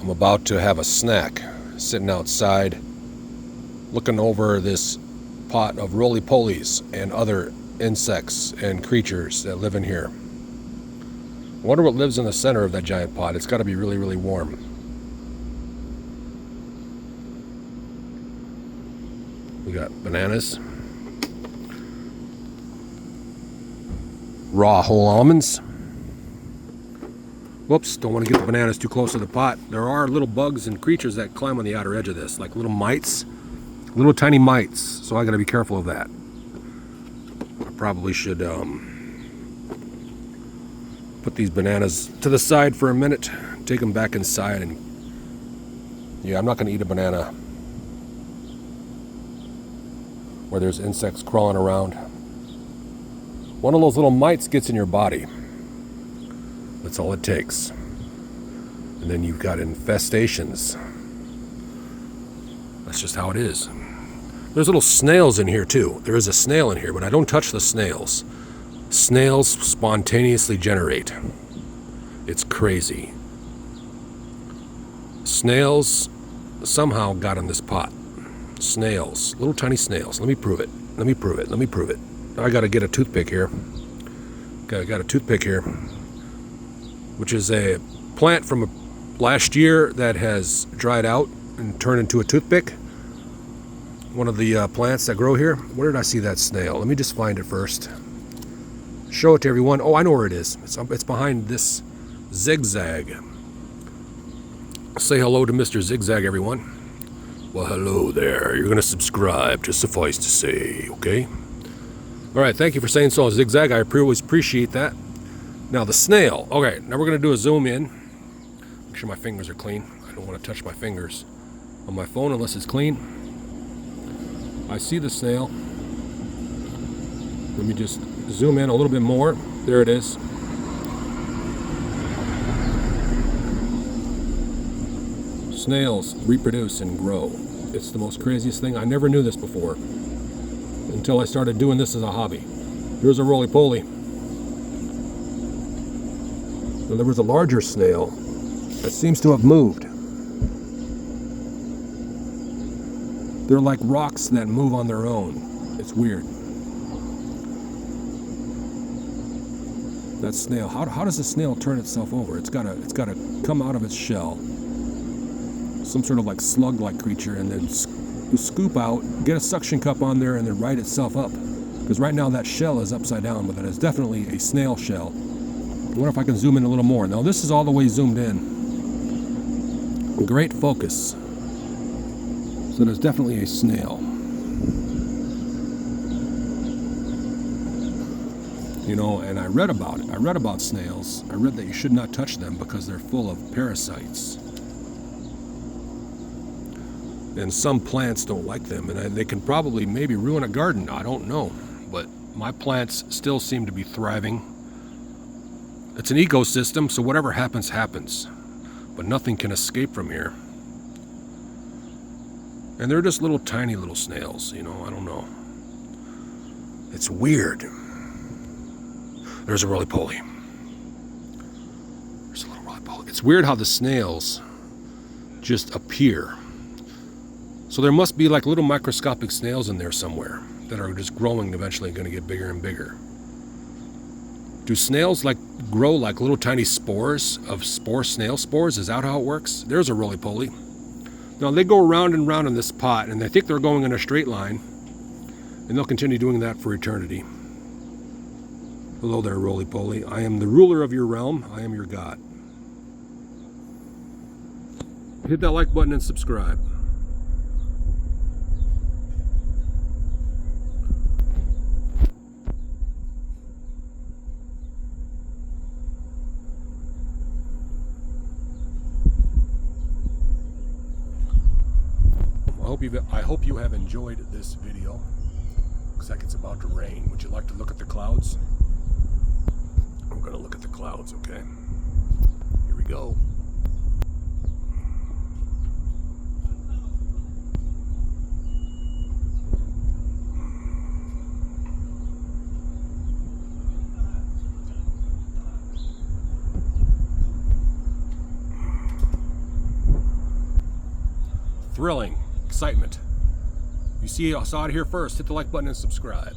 I'm about to have a snack, sitting outside, looking over this pot of roly-polies and other insects and creatures that live in here. I wonder what lives in the center of that giant pot. It's got to be really, really warm. We got bananas, raw whole almonds. Whoops, don't want to get the bananas too close to the pot. There are little bugs and creatures that climb on the outer edge of this, like little mites, little tiny mites, so I got to be careful of that. I probably should put these bananas to the side for a minute, take them back inside, and yeah, I'm not going to eat a banana where there's insects crawling around. One of those little mites gets in your body. That's all it takes. And then you've got infestations. That's just how it is. There's little snails in here too. There is a snail in here, but I don't touch the snails. Snails spontaneously generate. It's crazy. Snails somehow got in this pot. Snails, little tiny snails. Let me prove it. Let me prove it. Let me prove it. I gotta get a toothpick here. Got a toothpick here, which is a plant from last year that has dried out and turned into a toothpick. One of the plants that grow here. Where did I see that snail? Let me just find it first. Show it to everyone. Oh, I know where it is. It's behind this zigzag. Say hello to Mr. Zigzag, everyone. Well, hello there. You're going to subscribe, just suffice to say, okay? All right, thank you for saying so, Zigzag. I always appreciate that. Now, the snail. Okay, now we're going to do a zoom in. Make sure my fingers are clean. I don't want to touch my fingers on my phone unless it's clean. I see the snail. Let me just zoom in a little bit more. There it is. Snails reproduce and grow. It's the most craziest thing. I never knew this before until I started doing this as a hobby. Here's a roly-poly. Now, there was a larger snail that seems to have moved. They're like rocks that move on their own. It's weird. That snail, how does a snail turn itself over? It's gotta come out of its shell. Some sort of like slug-like creature, and then scoop out, get a suction cup on there, and then right itself up. Because right now that shell is upside down, but that is definitely a snail shell. I wonder if I can zoom in a little more. Now this is all the way zoomed in. Great focus. So there's definitely a snail. You know, and I read about it. I read about snails. I read that you should not touch them because they're full of parasites. And some plants don't like them, and they can probably maybe ruin a garden. I don't know. But my plants still seem to be thriving. It's an ecosystem, so whatever happens, happens. But nothing can escape from here. And they're just little tiny little snails, you know, I don't know. It's weird. There's a roly-poly. There's a little roly-poly. It's weird how the snails just appear. So there must be like little microscopic snails in there somewhere that are just growing, eventually going to get bigger and bigger. Do snails like grow like little tiny spores of snail spores? Is that how it works? There's a roly-poly. Now they go round and round in this pot, and they think they're going in a straight line, and they'll continue doing that for eternity. Hello there, roly-poly. I am the ruler of your realm. I am your god. Hit that like button and subscribe. I hope you have enjoyed this video. Looks like it's about to rain. Would you like to look at the clouds? I'm going to look at the clouds, okay? Here we go. thrilling excitement. You saw it here first. Hit the like button and subscribe.